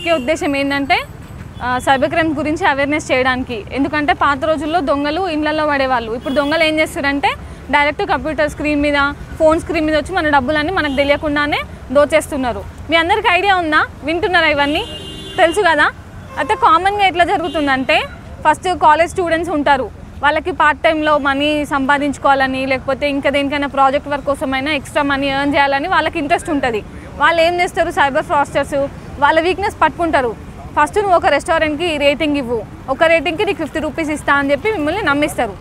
ముఖ్య ఉద్దేశం ఏంటంటే సైబర్ క్రైమ్స్ గురించి అవేర్నెస్ చేయడానికి. ఎందుకంటే పాత రోజుల్లో దొంగలు ఇళ్లలో పడేవాళ్ళు. ఇప్పుడు దొంగలు ఏం చేస్తారంటే డైరెక్ట్ కంప్యూటర్ స్క్రీన్ మీద, ఫోన్ స్క్రీన్ మీద వచ్చి మన డబ్బులన్నీ మనకు తెలియకుండానే దోచేస్తున్నారు. మీ అందరికీ ఐడియా ఉందా? వింటున్నారా? ఇవన్నీ తెలుసు కదా. అయితే కామన్గా ఎట్లా జరుగుతుందంటే ఫస్ట్ కాలేజ్ స్టూడెంట్స్ ఉంటారు, వాళ్ళకి పార్ట్ టైంలో మనీ సంపాదించుకోవాలని, లేకపోతే ఇంకా దేనికైనా ప్రాజెక్ట్ వర్క్ కోసమైనా ఎక్స్ట్రా మనీ ఎర్న్ చేయాలని వాళ్ళకి ఇంట్రెస్ట్ ఉంటుంది. వాళ్ళు ఏం చేస్తారు, సైబర్ ఫ్రాడ్స్టర్స్ వాళ్ళ వీక్నెస్ పట్టుకుంటారు. ఫస్ట్ నువ్వు ఒక రెస్టారెంట్కి రేటింగ్ ఇవ్వు, ఒక రేటింగ్కి నీకు 50 రూపీస్ ఇస్తా అని చెప్పి మిమ్మల్ని నమ్మిస్తారు.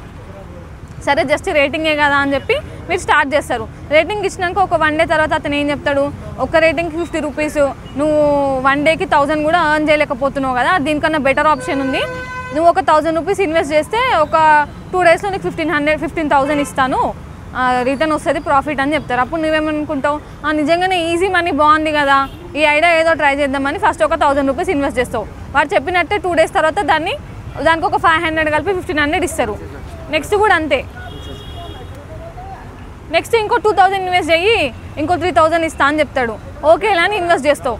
సరే జస్ట్ రేటింగే కదా అని చెప్పి మీరు స్టార్ట్ చేస్తారు. రేటింగ్ ఇచ్చినాక ఒక 1 డే తర్వాత అతను ఏం చెప్తాడు, ఒక రేటింగ్కి 50 రూపీస్, నువ్వు 1 డేకి 1000 కూడా ఎర్న్ చేయలేకపోతున్నావు కదా, దీనికన్నా బెటర్ ఆప్షన్ ఉంది, నువ్వు ఒక 1000 రూపీస్ ఇన్వెస్ట్ చేస్తే ఒక 2 డేస్లో నీకు 15,000 ఇస్తాను, రిటర్న్ వస్తుంది, ప్రాఫిట్ అని చెప్తారు. అప్పుడు నువ్వేమనుకుంటావు, నిజంగానే ఈజీ మనీ బాగుంది కదా, ఈ ఐడియా ఏదో ట్రై చేద్దామని ఫస్ట్ ఒక 1000 రూపీస్ ఇన్వెస్ట్ చేస్తావు. వాడు చెప్పినట్టే 2 డేస్ తర్వాత దానికి ఒక 500 కలిపి 1500 ఇస్తారు. నెక్స్ట్ కూడా అంతే, నెక్స్ట్ ఇంకో 2000 ఇన్వెస్ట్ చెయ్యి, ఇంకో 3000 ఇస్తా అని చెప్తాడు. ఓకేలా అని ఇన్వెస్ట్ చేస్తావు.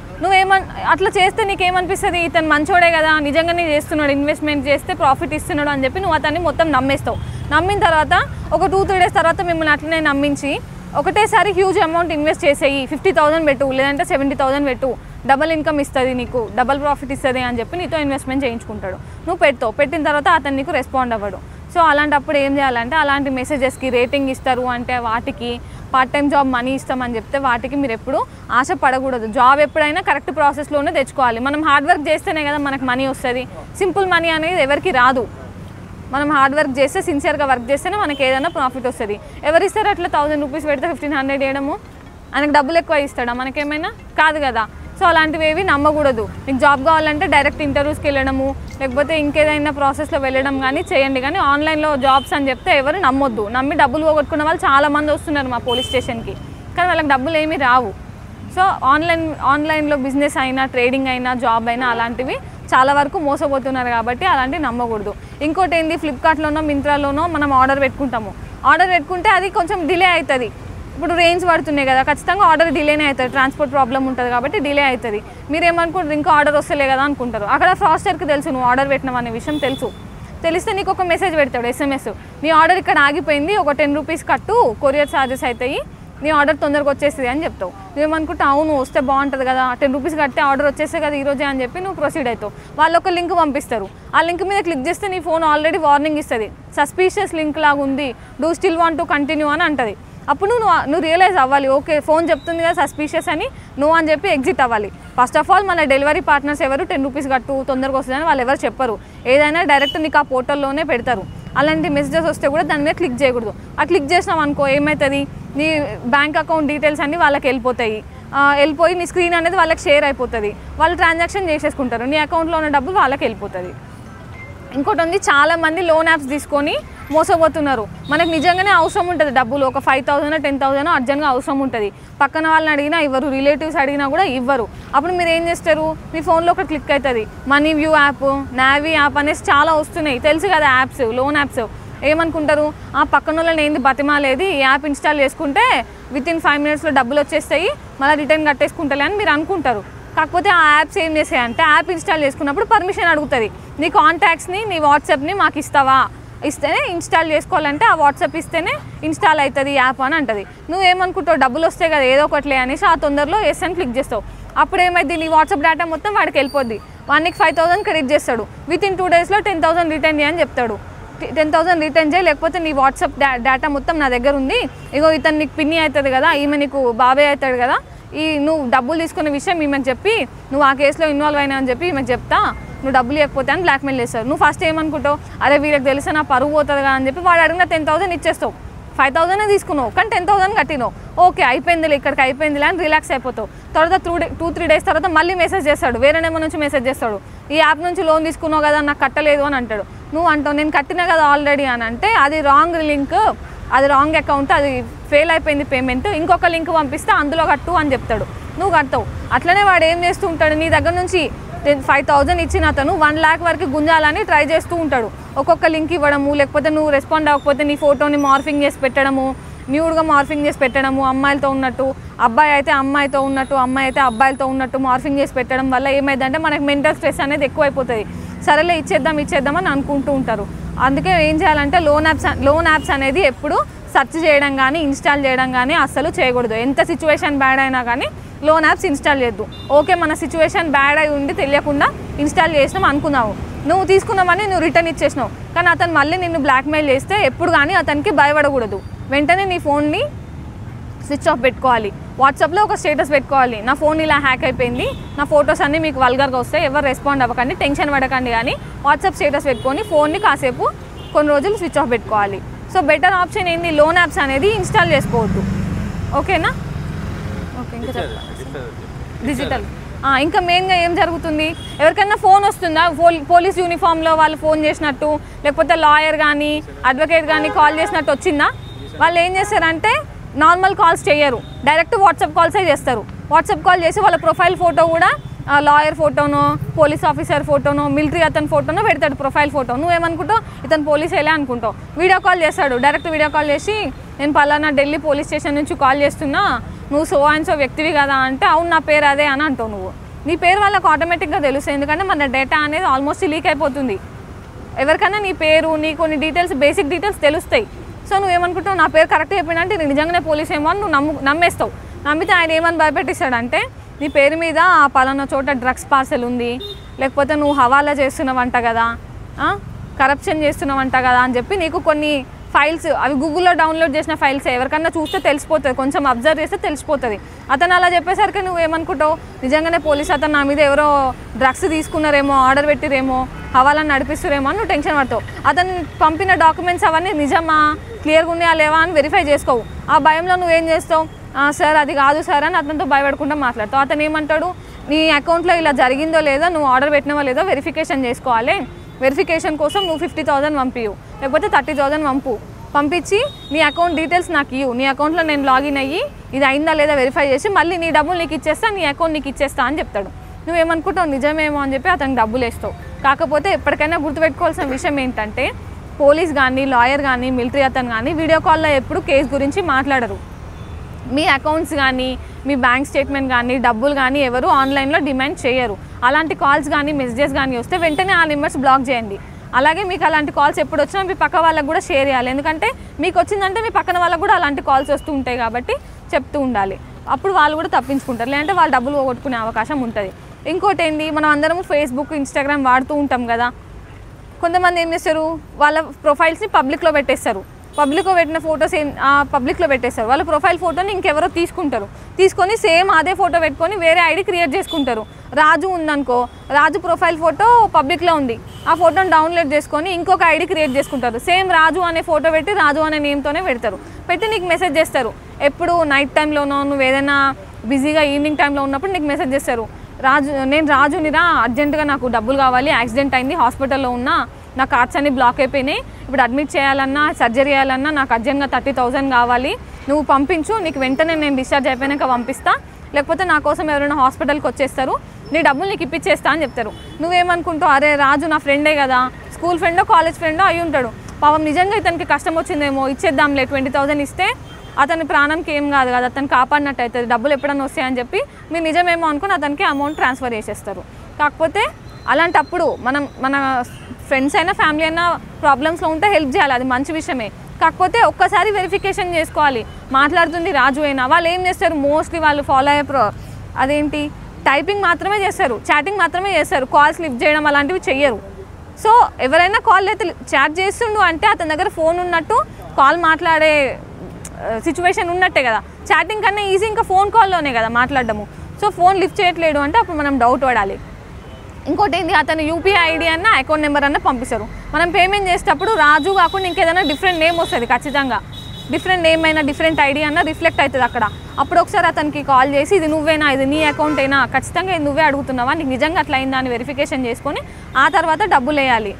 అట్లా చేస్తే నీకేమనిపిస్తుంది, ఇతను మంచోడే కదా, నిజంగానే చేస్తున్నాడు, ఇన్వెస్ట్మెంట్ చేస్తే ప్రాఫిట్ ఇస్తున్నాడు అని చెప్పి నువ్వు అతన్ని మొత్తం నమ్మేస్తావు. నమ్మిన తర్వాత ఒక 2-3 డేస్ తర్వాత మిమ్మల్ని అట్లనే నమ్మించి ఒకటేసారి హ్యూజ్ అమౌంట్ ఇన్వెస్ట్ చేసేయి, 50,000 పెట్టు, లేదంటే 70,000 పెట్టు, డబల్ ఇన్కమ్ ఇస్తుంది, నీకు డబల్ ప్రాఫిట్ ఇస్తుంది అని చెప్పి నీతో ఇన్వెస్ట్మెంట్ చేయించుకుంటాడు. నువ్వు పెడతావు, పెట్టిన తర్వాత అతను నీకు రెస్పాండ్ అవ్వడు. సో అలాంటప్పుడు ఏం చేయాలంటే అలాంటి మెసేజెస్కి రేటింగ్ ఇస్తారు అంటే వాటికి పార్ట్ టైం జాబ్ మనీ ఇస్తామని చెప్తే వాటికి మీరు ఎప్పుడు ఆశ పడకూడదు. జాబ్ ఎప్పుడైనా కరెక్ట్ ప్రాసెస్లోనే తెచ్చుకోవాలి. మనం హార్డ్ వర్క్ చేస్తేనే కదా మనకు మనీ వస్తుంది. సింపుల్ మనీ అనేది ఎవరికి రాదు. మనం హార్డ్ వర్క్ చేస్తే, సిన్సియర్గా వర్క్ చేస్తేనే మనకి ఏదైనా ప్రాఫిట్ వస్తుంది. ఎవరిస్తారు అట్లా 1000 రూపీస్ పెడితే 1500 వేయడము, ఆయనకు డబ్బులు ఎక్కువ ఇస్తాడా, మనకేమైనా కాదు కదా. సో అలాంటివి ఏవి నమ్మకూడదు. మీకు జాబ్ కావాలంటే డైరెక్ట్ ఇంటర్వ్యూస్కి వెళ్ళడము, లేకపోతే ఇంకేదైనా ప్రాసెస్లో వెళ్ళడం కానీ చేయండి. కానీ ఆన్లైన్లో జాబ్స్ అని చెప్తే ఎవరు నమ్మొద్దు. నమ్మి డబ్బులు పోగొట్టుకున్న వాళ్ళు చాలామంది వస్తున్నారు మా పోలీస్ స్టేషన్కి, కానీ వాళ్ళకి డబ్బులు ఏమీ రావు. సో ఆన్లైన్లో బిజినెస్ అయినా, ట్రేడింగ్ అయినా, జాబ్ అయినా అలాంటివి చాలా వరకు మోసపోతున్నారు కాబట్టి అలాంటివి నమ్మకూడదు. ఇంకోటి ఏంది, ఫ్లిప్కార్ట్లోనో మింత్రాలోనో మనం ఆర్డర్ పెట్టుకుంటాము. ఆర్డర్ పెట్టుకుంటే అది కొంచెం డిలే అవుతుంది. ఇప్పుడు రేంజ్ పడుతున్నాయి కదా, ఖచ్చితంగా ఆర్డర్ డిలేనే అవుతుంది, ట్రాన్స్పోర్ట్ ప్రాబ్లం ఉంటుంది కాబట్టి డిలే అవుతుంది. మీరు ఏమనుకుంటారు, ఇంకా ఆర్డర్ వస్తలే కదా అనుకుంటారు. అక్కడ ఫ్రాస్టర్కి తెలుసు నువ్వు ఆర్డర్ పెట్టినావు అనే విషయం తెలిస్తే నీకు ఒక మెసేజ్ పెడతాడు, SMS, నీ ఆర్డర్ ఇక్కడ ఆగిపోయింది, ఒక 10 రూపీస్ కట్టు, కొరియర్ ఛార్జెస్ అవుతాయి, నీ ఆర్డర్ తొందరగా వచ్చేస్తుంది అని చెప్తావు. నువ్వేమనుకుంటా, అవును వస్తే బాగుంటుంది కదా, 10 రూపీస్ కట్టే ఆర్డర్ వచ్చేస్తే కదా ఈరోజే అని చెప్పి నువ్వు ప్రొసీడ్ అవుతావు. వాళ్ళు ఒక లింక్ పంపిస్తారు, ఆ లింక్ మీద క్లిక్ చేస్తే నీ ఫోన్ ఆల్రెడీ వార్నింగ్ ఇస్తుంది, సస్పీషియస్ లింక్ లాగా ఉంది, do still want to continue అని అంటుంది. అప్పుడు నువ్వు రియలైజ్ అవ్వాలి, ఓకే ఫోన్ చెప్తుంది కదా సస్పీషియస్ అని, నువ్వు అని చెప్పి ఎగ్జిట్ అవ్వాలి. ఫస్ట్ ఆఫ్ ఆల్ మన డెలివరీ పార్ట్నర్స్ ఎవరు 10 రూపీస్ కట్టు తొందరగా వస్తుందని వాళ్ళు ఎవరు చెప్పరు. ఏదైనా డైరెక్ట్ నీకు ఆ పోర్టల్లోనే పెడతారు. అలాంటి మెసేజెస్ వస్తే కూడా దాని మీద క్లిక్ చేయకూడదు. ఆ క్లిక్ చేసినాం అనుకో ఏమవుతుంది, నీ బ్యాంక్ అకౌంట్ డీటెయిల్స్ అన్నీ వాళ్ళకి వెళ్ళిపోతాయి. వెళ్ళిపోయి నీ స్క్రీన్ అనేది వాళ్ళకి షేర్ అయిపోతుంది, వాళ్ళు ట్రాన్సాక్షన్ చేసేసుకుంటారు, నీ అకౌంట్లో ఉన్న డబ్బులు వాళ్ళకి వెళ్ళిపోతుంది. ఇంకోటి ఉంది, చాలామంది లోన్ యాప్స్ తీసుకొని మోసపోతున్నారు. మనకు నిజంగానే అవసరం ఉంటుంది డబ్బులు, ఒక 5,000 10,000 అర్జెంట్గా అవసరం ఉంటుంది. పక్కన వాళ్ళని అడిగినా ఇవ్వరు, రిలేటివ్స్ అడిగినా కూడా ఇవ్వరు. అప్పుడు మీరు ఏం చేస్తారు, మీ ఫోన్లో ఒక క్లిక్ అవుతుంది, money view app, navy app అనేసి చాలా వస్తున్నాయి, తెలుసు కదా యాప్స్, లోన్ యాప్స్. ఏమనుకుంటారు, ఆ పక్కన వాళ్ళని ఏంది బతిమాలేదు, ఈ యాప్ ఇన్స్టాల్ చేసుకుంటే వితిన్ 5 మినిట్స్లో డబ్బులు వచ్చేస్తాయి, మళ్ళీ రిటర్న్ కట్టేసుకుంటాలే అని మీరు అనుకుంటారు. కాకపోతే ఆ యాప్స్ ఏం చేస్తాయంటే యాప్ ఇన్స్టాల్ చేసుకున్నప్పుడు పర్మిషన్ అడుగుతుంది, నీ కాంటాక్ట్స్ని, నీ వాట్సాప్ని మాకు ఇస్తావా, ఇస్తేనే ఇన్స్టాల్ చేసుకోవాలంటే ఆ వాట్సాప్ ఇస్తేనే ఇన్స్టాల్ అవుతుంది యాప్ అని అంటుంది. నువ్వేమనుకుంటావు, డబ్బులు వస్తాయి కదా ఏదో ఒకట్లే అనేసి ఆ తొందరలో ఎస్ అని క్లిక్ చేస్తావు. అప్పుడు ఏమైంది, నీ వాట్సాప్ డేటా మొత్తం వాడికి వెళ్ళిపోద్ది. వాడికి 5,000 క్రెడిట్ చేస్తాడు, వితిన్ 2 డేస్లో 10,000 రిటర్న్ చేయని చెప్తాడు. 10,000 రిటర్న్ చేయి, లేకపోతే నీ వాట్సాప్ డేటా మొత్తం నా దగ్గర ఉంది, ఇగో ఇతను నీకు పిన్ని అవుతుంది కదా, ఈమె నీకు బాబాయ్ అవుతాడు కదా, నువ్వు డబ్బులు తీసుకునే విషయం ఈమెకు చెప్పి నువ్వు ఆ కేసులో ఇన్వాల్వ్ అయినా అని చెప్పి ఈమెకు చెప్తా, నువ్వు డబ్బులు ఇవ్వకపోతే అని బ్లాక్మెయిల్ చేస్తారు. నువ్వు ఫస్ట్ ఏమనుకుంటావు, అరే వీళ్ళకి తెలిసి నా పరువు పోతుంది కదా అని చెప్పి వాడు అడిగిన 10,000 ఇచ్చేస్తావు. 5,000 తీసుకున్నావు కానీ 10,000 కట్టినావు, ఓకే అయిపోయిందిలే, ఇక్కడికి అయిపోయిందిలే అని రిలాక్స్ అయిపోతావు. తర్వాత 2-3 డేస్ తర్వాత మళ్ళీ మెసేజ్ చేస్తాడు, వేరే నెంబర్ నుంచి మెసేజ్ చేస్తాడు, ఈ యాప్ నుంచి లోన్ తీసుకున్నావు కదా నాకు కట్టలేదు అని అంటాడు. నువ్వు అంటావు నేను కట్టినా కదా ఆల్రెడీ అని అంటే అది రాంగ్ లింక్, అది రాంగ్ అకౌంట్, అది ఫెయిల్ అయిపోయింది పేమెంట్, ఇంకొక లింక్ పంపిస్తే అందులో కట్టు అని చెప్తాడు. నువ్వు కడతావు. అట్లనే వాడు ఏం చేస్తూ ఉంటాడు, నీ దగ్గర నుంచి 5,000 ఇచ్చిన అతను 1 lakh వరకు గుంజాలని ట్రై చేస్తూ ఉంటాడు. ఒక్కొక్క లింక్ ఇవ్వడము, లేకపోతే నువ్వు రెస్పాండ్ అవ్వకపోతే నీ ఫోటోని మార్ఫింగ్ చేసి పెట్టడము, న్యూడ్గా మార్ఫింగ్ చేసి పెట్టడము, అమ్మాయిలతో ఉన్నట్టు, అబ్బాయి అయితే అమ్మాయితో ఉన్నట్టు, అమ్మాయి అయితే అబ్బాయిలతో ఉన్నట్టు మార్ఫింగ్ చేసి పెట్టడం వల్ల ఏమైందంటే మనకి మెంటల్ స్ట్రెస్ అనేది ఎక్కువైపోతుంది. సరేలే ఇచ్చేద్దాం అని అనుకుంటూ ఉంటారు. అందుకే ఏం చేయాలంటే లోన్ యాప్స్ అనేది ఎప్పుడు సెర్చ్ చేయడం కానీ ఇన్స్టాల్ చేయడం కానీ అస్సలు చేయకూడదు. ఎంత సిచ్యువేషన్ బ్యాడ్ అయినా కానీ లోన్ యాప్స్ ఇన్స్టాల్ చేయొద్దు. ఓకే, మన సిచ్యువేషన్ బ్యాడ్ అయి ఉండి తెలియకుండా ఇన్స్టాల్ చేసినాం అనుకున్నావు, నువ్వు తీసుకున్నామని నువ్వు రిటర్న్ ఇచ్చేసినావు, కానీ అతను మళ్ళీ నిన్ను బ్లాక్మెయిల్ చేస్తే ఎప్పుడు కానీ అతనికి భయపడకూడదు. వెంటనే నీ ఫోన్ని స్విచ్ ఆఫ్ పెట్టుకోవాలి. వాట్సాప్లో ఒక స్టేటస్ పెట్టుకోవాలి, నా ఫోన్ ఇలా హ్యాక్ అయిపోయింది, నా ఫొటోస్ అన్నీ మీకు వల్గర్గా వస్తాయి, ఎవరు రెస్పాండ్ అవ్వకండి, టెన్షన్ పడకండి కానీ వాట్సాప్ స్టేటస్ పెట్టుకొని ఫోన్ని కాసేపు కొన్ని రోజులు స్విచ్ ఆఫ్ పెట్టుకోవాలి. సో బెటర్ ఆప్షన్ ఏంది, లోన్ యాప్స్ అనేది ఇన్స్టాల్ చేసుకోవద్దు. ఓకేనా? ఓకే, ఇంకా డిజిటల్ ఇంకా మెయిన్గా ఏం జరుగుతుంది, ఎవరికైనా ఫోన్ వస్తుందా, పోలీస్ యూనిఫామ్లో వాళ్ళు ఫోన్ చేసినట్టు, లేకపోతే లాయర్ కానీ అడ్వకేట్ కానీ కాల్ చేసినట్టు వచ్చిందా? వాళ్ళు ఏం చేస్తారంటే నార్మల్ కాల్స్ చేయరు, డైరెక్ట్ వాట్సాప్ కాల్సే చేస్తారు. వాట్సాప్ కాల్ చేసి వాళ్ళ ప్రొఫైల్ ఫోటో కూడా లాయర్ ఫోటోనో, పోలీస్ ఆఫీసర్ ఫోటోనో, మిలిటరీ అతని ఫోటోనో పెడతాడు ప్రొఫైల్ ఫోటో. నువ్వేమనుకుంటావు, ఇతను పోలీస్ వెళ్ళే అనుకుంటావు. వీడియో కాల్ చేస్తాడు, డైరెక్ట్ వీడియో కాల్ చేసి నేను పలానా ఢిల్లీ పోలీస్ స్టేషన్ నుంచి కాల్ చేస్తున్నా, నువ్వు సో అండ్ సో వ్యక్తివి కదా అంటే, అవును నా పేరు అదే అని అంటావు. నువ్వు నీ పేరు వాళ్ళకి ఆటోమేటిక్గా తెలుస్తుంది, ఎందుకంటే మన డేటా అనేది ఆల్మోస్ట్ లీక్ అయిపోతుంది. ఎవరికైనా నీ పేరు, నీ కొన్ని డీటెయిల్స్, బేసిక్ డీటెయిల్స్ తెలుస్తాయి. సో నువ్వేమనుకుంటావు, నా పేరు కరెక్ట్ చెప్పినంటే ఇది నిజంగానే పోలీస్ ఏమో అని నువ్వు నమ్మేస్తావు. నమ్మితే ఆయన ఏమని భయపెట్టిస్తాడంటే, నీ పేరు మీద పలానా చోట డ్రగ్స్ పార్సెల్ ఉంది, లేకపోతే నువ్వు హవాలా చేస్తున్నావంట కదా, కరప్షన్ చేస్తున్నావంట కదా అని చెప్పి నీకు కొన్ని ఫైల్స్, అవి గూగుల్లో డౌన్లోడ్ చేసిన ఫైల్స్, ఎవరికన్నా చూస్తే తెలిసిపోతుంది, కొంచెం అబ్జర్వ్ చేస్తే తెలిసిపోతుంది. అతను అలా చెప్పేసరికి నువ్వేమనుకుంటావు, నిజంగానే పోలీస్ అతను నా మీద ఎవరో డ్రగ్స్ తీసుకున్నారేమో, ఆర్డర్ పెట్టిరేమో, హవాలను నడిపిస్తురేమో అని నువ్వు టెన్షన్ పడతావు. అతను పంపిన డాక్యుమెంట్స్ అవన్నీ నిజమా, క్లియర్గా ఉన్నాయా లేవా అని వెరిఫై చేసుకోవు. ఆ భయంలో నువ్వేం చేస్తావు, సార్ అది కాదు సార్ అని అతనితో భయపడకుండా మాట్లాడతావు. అతను ఏమంటాడు, నీ అకౌంట్లో ఇలా జరిగిందో లేదో, నువ్వు ఆర్డర్ పెట్టినవో లేదో వెరిఫికేషన్ చేసుకోవాలి, వెరిఫికేషన్ కోసం నువ్వు 50,000 పంపివు, లేకపోతే 30,000 పంపించి నీ అకౌంట్ డీటెయిల్స్ నాకు ఇవ్వు, నీ అకౌంట్లో నేను లాగిన్ అయ్యి ఇది అయిందా లేదా వెరిఫై చేసి మళ్ళీ నీ డబ్బులు నీకు ఇచ్చేస్తా, నీ అకౌంట్ నీకు ఇచ్చేస్తా అని చెప్తాడు. నువ్వేమనుకుంటావు, నిజమేమో అని చెప్పి అతనికి డబ్బులు వేస్తావు. కాకపోతే ఎప్పటికైనా గుర్తుపెట్టుకోవాల్సిన విషయం ఏంటంటే, పోలీస్ కానీ లాయర్ కానీ మిలిటరీ అతను కానీ వీడియో కాల్లో ఎప్పుడు కేసు గురించి మాట్లాడరు. మీ అకౌంట్స్ కానీ మీ బ్యాంక్ స్టేట్మెంట్ కానీ డబ్బులు కానీ ఎవరు ఆన్లైన్లో డిమాండ్ చేయరు. అలాంటి కాల్స్ కానీ మెసేజెస్ కానీ వస్తే వెంటనే ఆ నెంబర్స్ బ్లాక్ చేయండి. అలాగే మీకు అలాంటి కాల్స్ ఎప్పుడు వచ్చినా మీ పక్క వాళ్ళకు కూడా షేర్ చేయాలి, ఎందుకంటే మీకు వచ్చిందంటే మీ పక్కన వాళ్ళకు కూడా అలాంటి కాల్స్ వస్తూ ఉంటాయి కాబట్టి చెప్తూ ఉండాలి. అప్పుడు వాళ్ళు కూడా తప్పించుకుంటారు, లేదంటే వాళ్ళు డబ్బులు పోగొట్టుకునే అవకాశం ఉంటుంది. ఇంకోటి ఏంది, మనం అందరం ఫేస్బుక్ ఇన్స్టాగ్రామ్ వాడుతూ ఉంటాం కదా, కొంతమంది ఏం చేస్తారు, వాళ్ళ ప్రొఫైల్స్ని పబ్లిక్లో పెట్టేస్తారు. పబ్లిక్లో పెట్టిన ఫొటోస్ పబ్లిక్లో పెట్టేస్తారు. వాళ్ళ ప్రొఫైల్ ఫోటోని ఇంకెవరో తీసుకుంటారు, తీసుకొని సేమ్ అదే ఫోటో పెట్టుకొని వేరే ఐడి క్రియేట్ చేసుకుంటారు. రాజు ఉందనుకో, రాజు ప్రొఫైల్ ఫోటో పబ్లిక్లో ఉంది, ఆ ఫోటోని డౌన్లోడ్ చేసుకొని ఇంకొక ఐడి క్రియేట్ చేసుకుంటారు. సేమ్ రాజు అనే ఫోటో పెట్టి రాజు అనే నేమ్తోనే పెడతారు. పెట్టి నీకు మెసేజ్ చేస్తారు. ఎప్పుడు నైట్ టైంలోనో, నువ్వు ఏదైనా బిజీగా ఈవినింగ్ టైంలో ఉన్నప్పుడు నీకు మెసేజ్ చేస్తారు, నేను రాజునిరా, అర్జెంటుగా నాకు డబ్బులు కావాలి, యాక్సిడెంట్ అయింది, హాస్పిటల్లో ఉన్నా, నా కార్డ్స్ అన్ని బ్లాక్ అయిపోయినాయి, ఇప్పుడు అడ్మిట్ చేయాలన్నా సర్జరీ చేయాలన్నా నాకు అర్జెంట్గా 30,000 కావాలి, నువ్వు పంపించు, నీకు వెంటనే నేను డిశ్చార్జ్ అయిపోయాక పంపిస్తా, లేకపోతే నా కోసం ఎవరైనా హాస్పిటల్కి వచ్చేస్తారు, నీ డబ్బులు నీకు ఇప్పించేస్తా అని చెప్తారు. నువ్వేమనుకుంటావు, అరే రాజు నా ఫ్రెండే కదా, స్కూల్ ఫ్రెండో కాలేజ్ ఫ్రెండో అయి ఉంటాడు, పాపం నిజంగా ఇతనికి కష్టం వచ్చిందేమో, ఇచ్చేద్దాంలే 20,000 ఇస్తే అతని ప్రాణంకి ఏం కాదు కదా, అతను కాపాడినట్టు అవుతుంది, డబ్బులు ఎప్పుడన్నా వస్తాయని చెప్పి మీరు నిజమేమో అనుకుని అతనికి అమౌంట్ ట్రాన్స్ఫర్ చేసేస్తారు. కాకపోతే అలాంటప్పుడు మన ఫ్రెండ్స్ అయినా ఫ్యామిలీ అయినా ప్రాబ్లమ్స్లో ఉంటే హెల్ప్ చేయాలి, అది మంచి విషయమే. కాకపోతే ఒక్కసారి వెరిఫికేషన్ చేసుకోవాలి, మాట్లాడుతుంది రాజు అయినా. వాళ్ళు ఏం చేస్తారు, మోస్ట్లీ వాళ్ళు ఫాలో అయ్యే అదేంటి, టైపింగ్ మాత్రమే చేస్తారు, చాటింగ్ మాత్రమే చేస్తారు, కాల్స్ లిఫ్ట్ చేయడం అలాంటివి చెయ్యరు. సో ఎవరైనా కాల్ అయితే చాట్ చేస్తుండు అంటే అతని దగ్గర ఫోన్ ఉన్నట్టు, కాల్ మాట్లాడే సిచ్యువేషన్ ఉన్నట్టే కదా. చాటింగ్ కన్నా ఈజీ ఇంకా ఫోన్ కాల్లోనే కదా మాట్లాడడము. సో ఫోన్ లిఫ్ట్ చేయట్లేడు అంటే అప్పుడు మనం డౌట్ పడాలి. ఇంకోటి ఏంటి, అతను యూపీఐ ఐడి అన్న అకౌంట్ నెంబర్ అన్న పంపిస్తారు. మనం పేమెంట్ చేసేటప్పుడు రాజు కాకుండా ఇంకేదైనా డిఫరెంట్ నేమ్ వస్తుంది, ఖచ్చితంగా డిఫరెంట్ నేమ్ అయినా డిఫరెంట్ ఐడి అన్న రిఫ్లెక్ట్ అవుతుంది అక్కడ. అప్పుడు ఒకసారి అతనికి కాల్ చేసి, ఇది నువ్వేనా, ఇది నీ అకౌంట్ అయినా, ఖచ్చితంగా ఇది నువ్వే అడుగుతున్నావా, నీకు నిజంగా అట్లా అయిందా అని వెరిఫికేషన్ చేసుకొని ఆ తర్వాత డబ్బులు వేయాలి.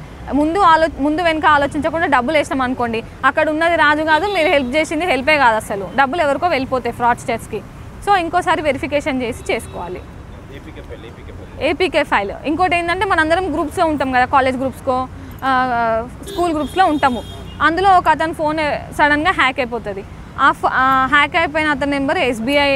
ముందు వెనక ఆలోచించకుండా డబ్బులు వేస్తాం అనుకోండి, అక్కడ ఉన్నది రాజు కాదు, మీరు హెల్ప్ చేసింది హెల్పే కాదు, అసలు డబ్బులు ఎవరికో వెళ్ళిపోతాయి ఫ్రాడ్స్టర్స్కి. సో ఇంకోసారి వెరిఫికేషన్ చేసి చేసుకోవాలి. APK file. ఇంకోటి ఏంటంటే మనందరం గ్రూప్స్లో ఉంటాం కదా, కాలేజ్ గ్రూప్స్కో స్కూల్ గ్రూప్స్లో ఉంటాము. అందులో ఒక అతని ఫోన్ సడన్గా హ్యాక్ అయిపోతుంది. హ్యాక్ అయిపోయిన అతని నెంబర్ SBI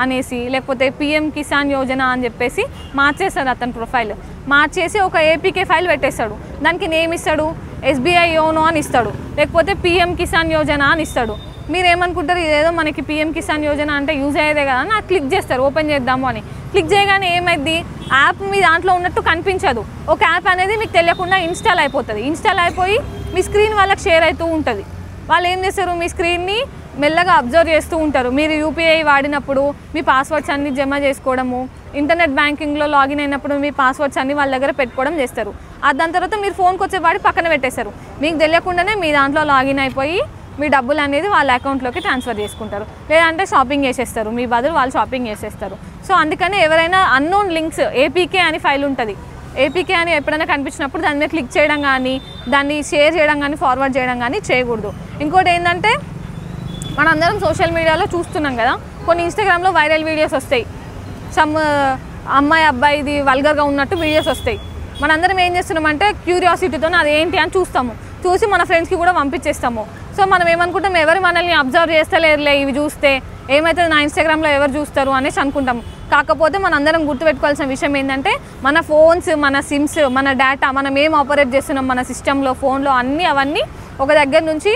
అనేసి లేకపోతే PM కిసాన్ యోజన అని చెప్పేసి మార్చేస్తాడు అతని ప్రొఫైల్. మార్చేసి ఒక APK ఫైల్ పెట్టేస్తాడు. దానికి నేమ్ ఇస్తాడు, SBI యోనో అని ఇస్తాడు, లేకపోతే PM కిసాన్ యోజన అని ఇస్తాడు. మీరు ఏమనుకుంటారు, ఇదేదో మనకి PM కిసాన్ యోజన అంటే యూజ్ అయ్యేదే కదా అని క్లిక్ చేస్తారు, ఓపెన్ చేద్దాము అని. క్లిక్ చేయగానే ఏమైంది, యాప్ మీ దాంట్లో ఉన్నట్టు కనిపించదు. ఒక యాప్ అనేది మీకు తెలియకుండా ఇన్స్టాల్ అయిపోతుంది. ఇన్స్టాల్ అయిపోయి మీ స్క్రీన్ వాళ్ళకి షేర్ అవుతూ ఉంటుంది. వాళ్ళు ఏం చేస్తారు, మీ స్క్రీన్ని మెల్లగా అబ్జర్వ్ చేస్తూ ఉంటారు. మీరు UPI వాడినప్పుడు మీ పాస్వర్డ్స్ అన్ని జమ చేసుకోవడము, ఇంటర్నెట్ బ్యాంకింగ్లో లాగిన్ అయినప్పుడు మీ పాస్వర్డ్స్ అన్ని వాళ్ళ దగ్గర పెట్టుకోవడం చేస్తారు. దాని తర్వాత మీరు ఫోన్కి వచ్చే వాడి పక్కన పెట్టేస్తారు. మీకు తెలియకుండానే మీ దాంట్లో లాగిన్ అయిపోయి మీ డబ్బులు అనేది వాళ్ళ అకౌంట్లోకి ట్రాన్స్ఫర్ చేసుకుంటారు, లేదంటే షాపింగ్ చేసేస్తారు. మీ బదులు వాళ్ళు షాపింగ్ చేసేస్తారు. సో అందుకని ఎవరైనా అన్నోన్ లింక్స్ APK అని ఫైల్ ఉంటుంది, APK అని ఎప్పుడైనా కనిపించినప్పుడు దాని మీద క్లిక్ చేయడం కానీ, దాన్ని షేర్ చేయడం కానీ, ఫార్వర్డ్ చేయడం కానీ చేయకూడదు. ఇంకోటి ఏంటంటే, మనందరం సోషల్ మీడియాలో చూస్తున్నాం కదా, కొన్ని ఇన్స్టాగ్రామ్లో వైరల్ వీడియోస్ వస్తాయి. అమ్మాయి అబ్బాయిది వల్గర్గా ఉన్నట్టు వీడియోస్ వస్తాయి. మనందరం ఏం చేస్తున్నామంటే క్యూరియాసిటీతో అది ఏంటి అని చూసి మన ఫ్రెండ్స్కి కూడా పంపించేస్తాము. సో మనం ఏమనుకుంటాం, ఎవరు మనల్ని అబ్జర్వ్ చేస్తలేరులే, ఇవి చూస్తే ఏమైతే నా ఇన్స్టాగ్రామ్లో ఎవరు చూస్తారు అనేసి అనుకుంటాం. కాకపోతే మనందరం గుర్తుపెట్టుకోవాల్సిన విషయం ఏంటంటే, మన ఫోన్స్, మన సిమ్స్, మన డేటా, మనం ఏం ఆపరేట్ చేస్తున్నాం మన సిస్టంలో, ఫోన్లో అవన్నీ ఒక దగ్గర నుంచి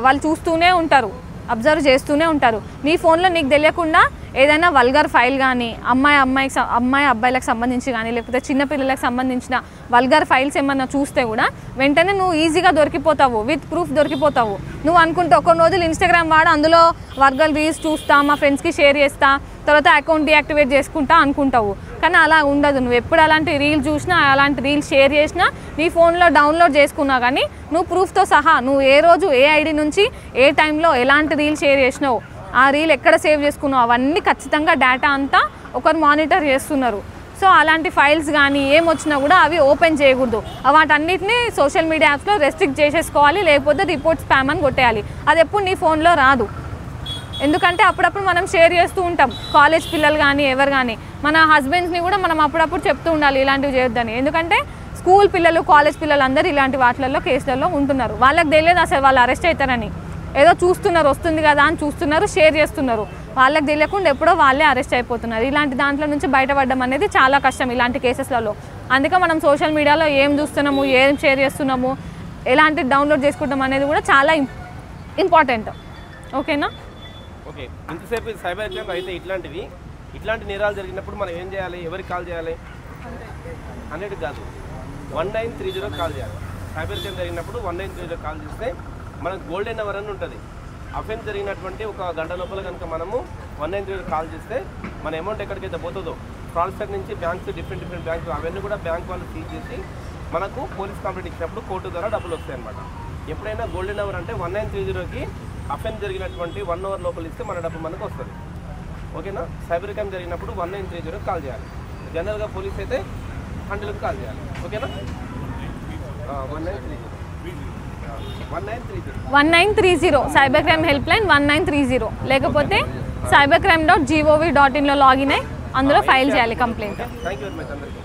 వాళ్ళు చూస్తూనే ఉంటారు, అబ్జర్వ్ చేస్తూనే ఉంటారు. నీ ఫోన్లో నీకు తెలియకుండా ఏదైనా వల్గర్ ఫైల్ కానీ, అమ్మాయి అబ్బాయిలకు సంబంధించి కానీ, లేకపోతే చిన్నపిల్లలకు సంబంధించిన వల్గర్ ఫైల్స్ ఏమన్నా చూస్తే కూడా వెంటనే నువ్వు ఈజీగా దొరికిపోతావు, విత్ ప్రూఫ్ దొరికిపోతావు. నువ్వు అనుకుంటే కొన్ని రోజులు ఇన్స్టాగ్రామ్ వాడు అందులో వల్గర్ రీల్స్ చూస్తా, మా ఫ్రెండ్స్కి షేర్ చేస్తా, తర్వాత అకౌంట్ డియాక్టివేట్ చేసుకుంటా అనుకుంటావు. కానీ అలా ఉండదు. నువ్వు ఎప్పుడు అలాంటి రీల్ చూసినా, అలాంటి రీల్ షేర్ చేసినా, నీ ఫోన్లో డౌన్లోడ్ చేసుకున్నా కానీ నువ్వు ప్రూఫ్తో సహా, నువ్వు ఏ రోజు ఏ ID నుంచి ఏ టైంలో ఎలాంటి రీల్ షేర్ చేసినావు, ఆ రీల్ ఎక్కడ సేవ్ చేసుకున్నావు, అవన్నీ ఖచ్చితంగా డేటా అంతా ఒకరు మానిటర్ చేస్తున్నారు. సో అలాంటి ఫైల్స్ కానీ ఏమొచ్చినా కూడా అవి ఓపెన్ చేయకూడదు. వాటన్నిటిని సోషల్ మీడియా యాప్స్లో రెస్ట్రిక్ట్ చేసేసుకోవాలి, లేకపోతే రిపోర్ట్ స్పామ్ అని కొట్టేయాలి. అది ఎప్పుడు నీ ఫోన్లో రాదు. ఎందుకంటే అప్పుడప్పుడు మనం షేర్ చేస్తూ ఉంటాం, కాలేజ్ పిల్లలు కానీ ఎవరు కానీ, మన హస్బెండ్స్ని కూడా మనం అప్పుడప్పుడు చెప్తూ ఉండాలి ఇలాంటివి చేయొద్దని. ఎందుకంటే స్కూల్ పిల్లలు, కాలేజ్ పిల్లలు అందరూ ఇలాంటి వాటిలలో కేసులలో ఉంటున్నారు. వాళ్ళకి తెలియదు అసలు వాళ్ళు అరెస్ట్ అవుతారని. ఏదో చూస్తున్నారు, వస్తుంది కదా అని చూస్తున్నారు, షేర్ చేస్తున్నారు. వాళ్ళకి తెలియకుండా ఎప్పుడో వాళ్ళే అరెస్ట్ అయిపోతున్నారు. ఇలాంటి దాంట్లో నుంచి బయటపడడం అనేది చాలా కష్టం ఇలాంటి కేసెస్లలో. అందుకే మనం సోషల్ మీడియాలో ఏం చూస్తున్నాము, ఏం షేర్ చేస్తున్నాము, ఎలాంటి డౌన్లోడ్ చేసుకుంటాం అనేది కూడా చాలా ఇంపార్టెంట్. ఓకేనా? ఓకే. ఇంతసేపు సైబర్ క్రైమ్ అయితే ఇట్లాంటి నేరాలు జరిగినప్పుడు మనం ఏం చేయాలి, ఎవరికి కాల్ చేయాలి? 100 కాదు, 1930 కాల్ చేయాలి. సైబర్ క్రైమ్ జరిగినప్పుడు 1930 కాల్ చేస్తే మనకు గోల్డెన్ అవర్ అని ఉంటుంది. అఫెన్స్ జరిగినటువంటి ఒక గంట లోపల కనుక మనము 1930 కాల్ చేస్తే మన అమౌంట్ ఎక్కడికైతే పోతుందో, ఫ్రాడ్స్టర్ నుంచి బ్యాంక్స్, డిఫరెంట్ బ్యాంక్స్, అవన్నీ కూడా బ్యాంక్ వాళ్ళు సీజ్ చేసి మనకు పోలీస్ కంప్లైంట్ ఇచ్చినప్పుడు కోర్టు ద్వారా డబ్బులు వస్తాయి అన్నమాట. ఎప్పుడైనా గోల్డెన్ అవర్ అంటే 1930కి అఫెన్స్ జరిగినటువంటి 1 అవర్ లోపల ఇస్తే మన డబ్బు మనకు వస్తుంది. ఓకేనా? సైబర్ క్రైమ్ జరిగినప్పుడు 1930 కాల్ చేయాలి. జనరల్గా పోలీస్ అయితే 100కి కాల్ చేయాలి. ఓకేనా? 1930 సైబర్ క్రైమ్ హెల్ప్ లైన్ 1930, లేకపోతే cybercrime.gov.in లో లాగిన్ అయ్యి అందులో ఫైల్ చేయాలి complaint. Thank you very much అందరికీ.